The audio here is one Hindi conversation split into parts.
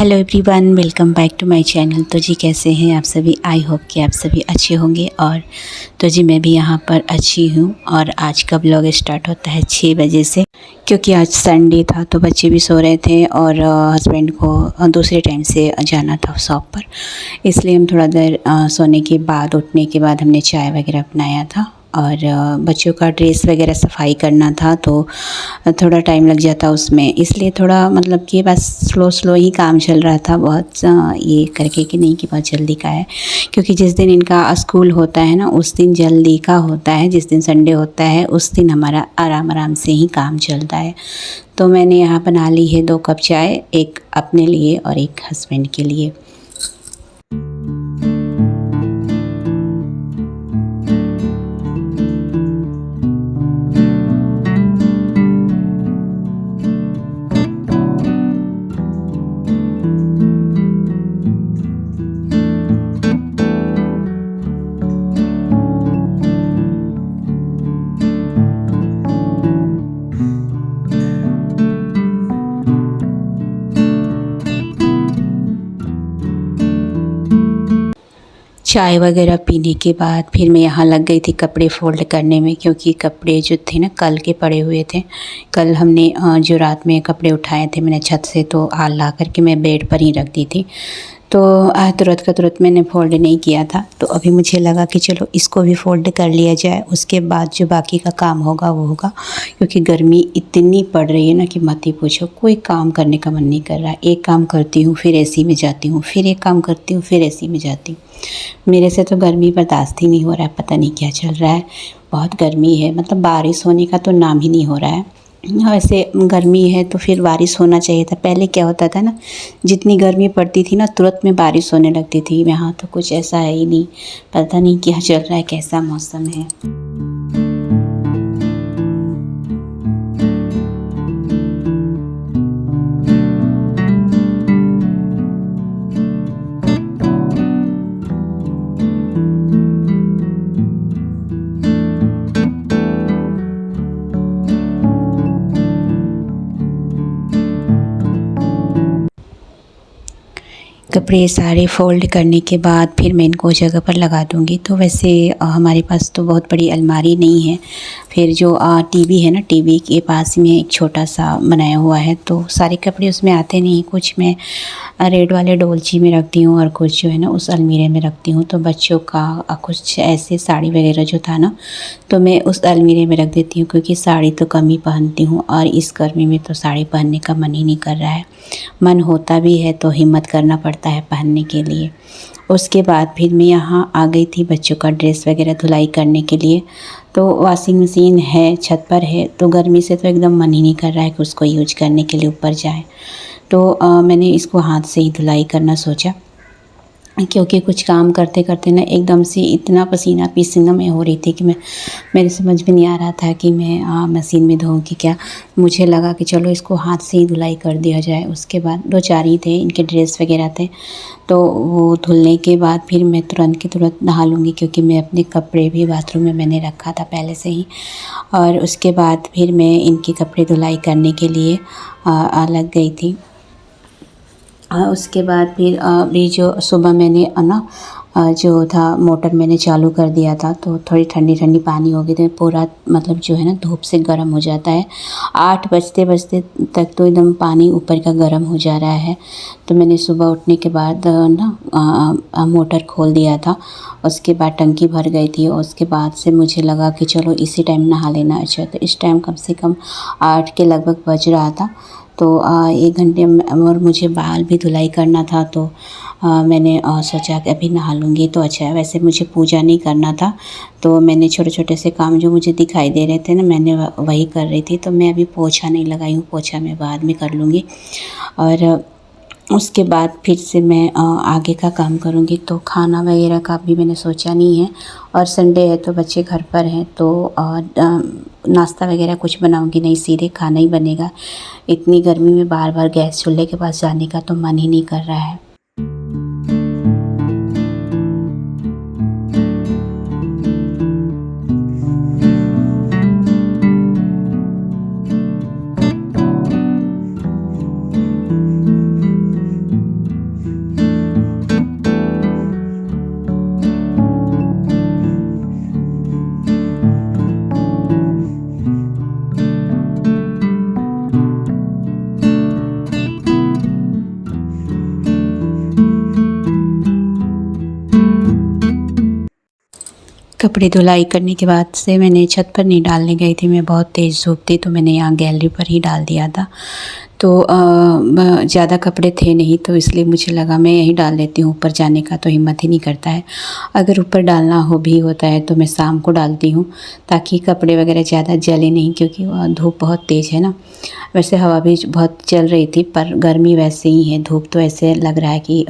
Hello everyone, welcome back to my channel. तो जी कैसे हैं आप सभी? आई होप कि आप सभी अच्छे होंगे। और तो जी मैं भी यहाँ पर अच्छी हूँ। और आज का ब्लॉग स्टार्ट होता है 6 बजे से, क्योंकि आज संडे था तो बच्चे भी सो रहे थे और हस्बैंड को दूसरे टाइम से जाना था शॉप पर। इसलिए हम थोड़ा देर सोने के बाद, उठने के बाद हमने चाय वगैरह बनाया था और बच्चों का ड्रेस वगैरह सफाई करना था, तो थोड़ा टाइम लग जाता उसमें। इसलिए थोड़ा मतलब कि बस स्लो ही काम चल रहा था, बहुत ये करके कि नहीं कि बहुत जल्दी का है। क्योंकि जिस दिन इनका स्कूल होता है ना, उस दिन जल्दी का होता है। जिस दिन संडे होता है उस दिन हमारा आराम से ही काम चलता है। तो मैंने यहाँ बना ली है 2 कप चाय, एक अपने लिए और एक हस्बैंड के लिए। चाय वगैरह पीने के बाद फिर मैं यहाँ लग गई थी कपड़े फ़ोल्ड करने में, क्योंकि कपड़े जो थे ना कल के पड़े हुए थे। कल हमने जो रात में कपड़े उठाए थे मैंने छत से, तो ला कर के मैं बेड पर ही रख दी थी। तो तुरंत का तुरंत मैंने फ़ोल्ड नहीं किया था। तो अभी मुझे लगा कि चलो इसको भी फ़ोल्ड कर लिया जाए, उसके बाद जो बाकी का काम होगा वो होगा। क्योंकि गर्मी इतनी पड़ रही है ना कि मत ही पूछो, कोई काम करने का मन नहीं कर रहा है। एक काम करती हूँ फिर एसी में जाती हूँ, फिर एक काम करती हूँ फिर एसी में जाती हूँ। मेरे से तो गर्मी बर्दाश्त ही नहीं हो रहा है, पता नहीं क्या चल रहा है। बहुत गर्मी है, मतलब बारिश होने का तो नाम ही नहीं हो रहा है। वैसे गर्मी है तो फिर बारिश होना चाहिए था। पहले क्या होता था ना, जितनी गर्मी पड़ती थी ना तुरंत में बारिश होने लगती थी। यहाँ तो कुछ ऐसा है ही नहीं, पता नहीं क्या चल रहा है, कैसा मौसम है। कपड़े सारे फ़ोल्ड करने के बाद फिर मैं इनको जगह पर लगा दूँगी। तो वैसे हमारे पास तो बहुत बड़ी अलमारी नहीं है। फिर जो टीवी है ना, टीवी के पास में एक छोटा सा बनाया हुआ है, तो सारे कपड़े उसमें आते नहीं। कुछ मैं रेड वाले डोलची में रखती हूँ और कुछ जो है ना उस अलमीरे में रखती हूँ। तो बच्चों का कुछ ऐसे साड़ी वगैरह जो था ना, तो मैं उस अलमीरे में रख देती हूँ। क्योंकि साड़ी तो कम ही पहनती हूँ और इस गर्मी में तो साड़ी पहनने का मन ही नहीं कर रहा है। मन होता भी है तो हिम्मत करना पड़ता है पहनने के लिए। उसके बाद फिर मैं यहाँ आ गई थी बच्चों का ड्रेस वगैरह धुलाई करने के लिए। तो वॉशिंग मशीन है, छत पर है, तो गर्मी से तो एकदम मन ही नहीं कर रहा है कि उसको यूज करने के लिए ऊपर जाए। तो मैंने इसको हाथ से ही धुलाई करना सोचा। क्योंकि कुछ काम करते करते ना एकदम से इतना पसीना पसीना में हो रही थी कि मेरे समझ में नहीं आ रहा था कि मैं मशीन में धोऊँ कि क्या। मुझे लगा कि चलो इसको हाथ से ही धुलाई कर दिया जाए। उसके बाद 2-4 ही थे, इनके ड्रेस वगैरह थे, तो वो धुलने के बाद फिर मैं तुरंत की तुरंत नहा लूँगी। क्योंकि मैं अपने कपड़े भी बाथरूम में मैंने रखा था पहले से ही। और उसके बाद फिर मैं इनके कपड़े धुलाई करने के लिए लग गई थी। उसके बाद फिर अभी जो सुबह मैंने ना जो था मोटर मैंने चालू कर दिया था, तो थोड़ी ठंडी ठंडी पानी हो गई थी। पूरा मतलब जो है ना धूप से गर्म हो जाता है। 8 बजते बजते तक तो एकदम पानी ऊपर का गर्म हो जा रहा है। तो मैंने सुबह उठने के बाद ना मोटर खोल दिया था। उसके बाद टंकी भर गई थी। और उसके बाद से मुझे लगा कि चलो इसी टाइम नहा लेना अच्छा। तो इस टाइम कम से कम 8 के लगभग बज रहा था। तो 1 घंटे में और मुझे बाल भी धुलाई करना था। तो मैंने सोचा कि अभी नहा लूँगी तो अच्छा है। वैसे मुझे पूजा नहीं करना था, तो मैंने छोटे छोटे से काम जो मुझे दिखाई दे रहे थे ना, मैंने वही कर रही थी। तो मैं अभी पोछा नहीं लगाई हूँ, पोछा मैं बाद में कर लूँगी। और उसके बाद फिर से मैं आगे का काम करूँगी। तो खाना वगैरह का भी मैंने सोचा नहीं है। और संडे है तो बच्चे घर पर हैं, तो नाश्ता वगैरह कुछ बनाऊँगी नहीं, सीधे खाना ही बनेगा। इतनी गर्मी में बार बार गैस चूल्हे के पास जाने का तो मन ही नहीं कर रहा है। कपड़े धुलाई करने के बाद से मैंने छत पर नहीं डालने गई थी, मैं बहुत तेज़ धूप थी तो मैंने यहाँ गैलरी पर ही डाल दिया था। तो ज़्यादा कपड़े थे नहीं तो इसलिए मुझे लगा मैं यहीं डाल लेती हूँ, ऊपर जाने का तो हिम्मत ही नहीं करता है। अगर ऊपर डालना हो भी होता है तो मैं शाम को डालती हूँ ताकि कपड़े वगैरह ज़्यादा जले नहीं, क्योंकि धूप बहुत तेज़ है ना। वैसे हवा भी बहुत चल रही थी पर गर्मी वैसे ही है, धूप तो ऐसे लग रहा है कि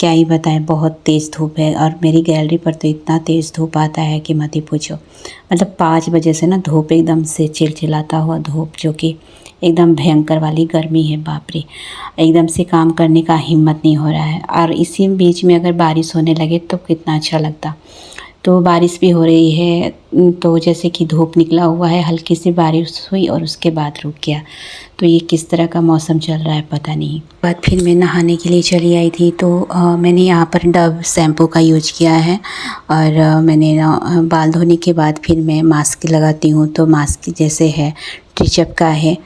क्या ही बताएं, बहुत तेज़ धूप है। और मेरी गैलरी पर तो इतना तेज़ धूप आता है कि मत ही पूछो। मतलब 5 बजे से ना धूप एकदम से चिलचिलाता हुआ धूप, जो कि एकदम भयंकर वाली गर्मी है, बाप रे। एकदम से काम करने का हिम्मत नहीं हो रहा है। और इसी बीच में अगर बारिश होने लगे तो कितना अच्छा लगता। तो बारिश भी हो रही है, तो जैसे कि धूप निकला हुआ है, हल्की सी बारिश हुई और उसके बाद रुक गया। तो ये किस तरह का मौसम चल रहा है पता नहीं। बाद फिर मैं नहाने के लिए चली आई थी तो मैंने यहाँ पर डव शैम्पू का यूज किया है। और मैंने बाल धोने के बाद फिर मैं मास्क लगाती हूँ, तो मास्क जैसे है ट्रिचअप का है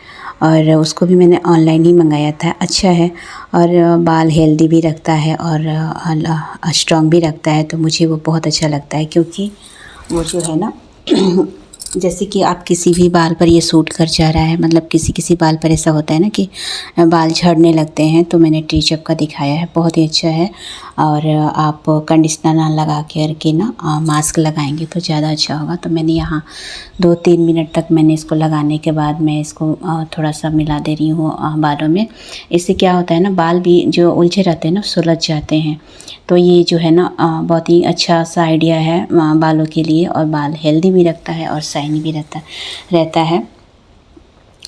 और उसको भी मैंने ऑनलाइन ही मंगाया था। अच्छा है और बाल हेल्दी भी रखता है और स्ट्रॉन्ग भी रखता है, तो मुझे वो बहुत अच्छा लगता है। क्योंकि वो जो है ना जैसे कि आप किसी भी बाल पर ये सूट कर जा रहा है, मतलब किसी किसी बाल पर ऐसा होता है ना कि बाल झड़ने लगते हैं, तो मैंने ट्रिचअप का दिखाया है, बहुत ही अच्छा है। और आप कंडीशनर ना लगा के ना मास्क लगाएंगे तो ज़्यादा अच्छा होगा। तो मैंने यहाँ 2-3 मिनट तक मैंने इसको लगाने के बाद मैं इसको थोड़ा सा मिला दे रही हूँ बालों में। इससे क्या होता है ना, बाल भी जो उलझे रहते हैं ना सुलझ जाते हैं। तो ये जो है ना बहुत ही अच्छा सा आइडिया है बालों के लिए, और बाल हेल्दी भी रखता है और शाइनी भी रहता है।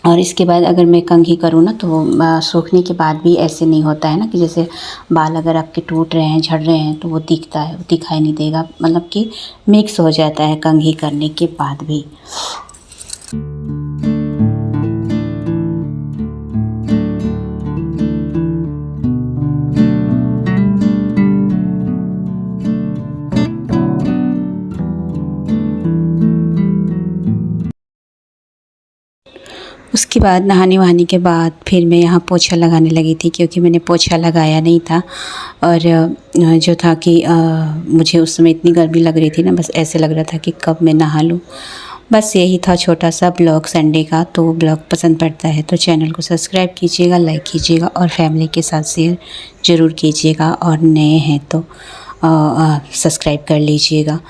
और इसके बाद अगर मैं कंघी करूँ ना तो सूखने के बाद भी ऐसे नहीं होता है ना कि जैसे बाल अगर आपके टूट रहे हैं, झड़ रहे हैं तो वो दिखता है, वो दिखाई नहीं देगा, मतलब कि मिक्स हो जाता है कंघी करने के बाद भी। उसके बाद नहाने वहाने के बाद फिर मैं यहाँ पोछा लगाने लगी थी, क्योंकि मैंने पोछा लगाया नहीं था। और जो था कि मुझे उस समय इतनी गर्मी लग रही थी ना, बस ऐसे लग रहा था कि कब मैं नहा लूँ। बस यही था छोटा सा ब्लॉग संडे का। तो ब्लॉग पसंद पड़ता है तो चैनल को सब्सक्राइब कीजिएगा, लाइक कीजिएगा और फैमिली के साथ शेयर ज़रूर कीजिएगा। और नए हैं तो सब्सक्राइब कर लीजिएगा।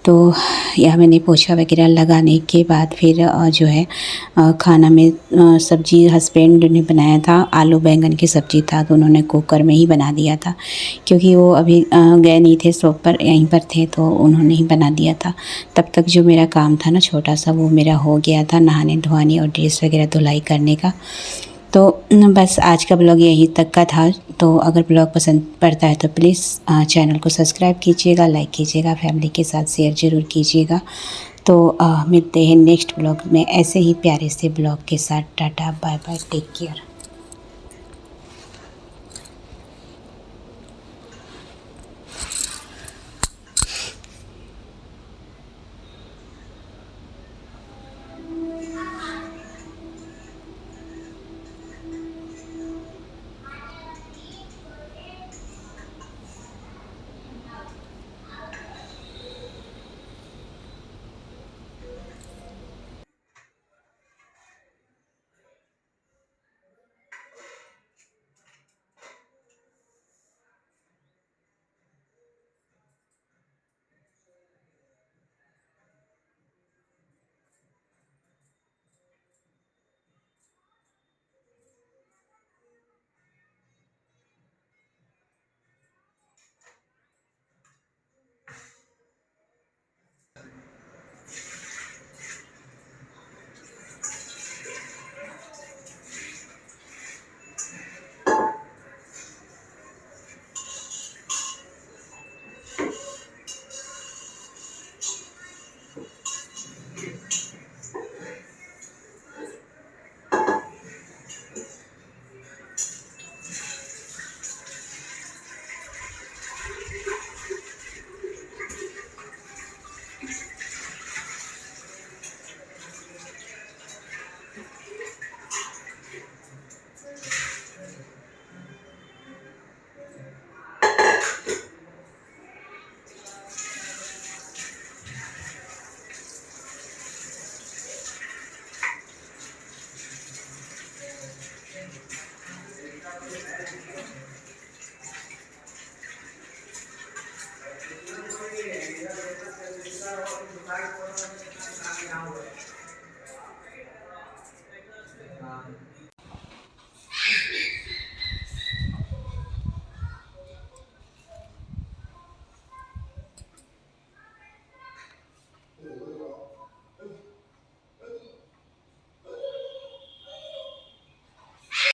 तो यह मैंने पोछा वगैरह लगाने के बाद फिर जो है खाना में सब्ज़ी हस्बैंड ने बनाया था, आलू बैंगन की सब्ज़ी था, तो उन्होंने कुकर में ही बना दिया था। क्योंकि वो अभी गए नहीं थे शॉप पर, यहीं पर थे, तो उन्होंने ही बना दिया था। तब तक जो मेरा काम था ना छोटा सा, वो मेरा हो गया था, नहाने धोने और ड्रेस वगैरह धुलाई करने का। तो बस आज का ब्लॉग यहीं तक का था। तो अगर ब्लॉग पसंद पड़ता है तो प्लीज़ चैनल को सब्सक्राइब कीजिएगा, लाइक कीजिएगा, फैमिली के साथ शेयर ज़रूर कीजिएगा। तो मिलते हैं नेक्स्ट ब्लॉग में ऐसे ही प्यारे से ब्लॉग के साथ। Tata bye bye, take care.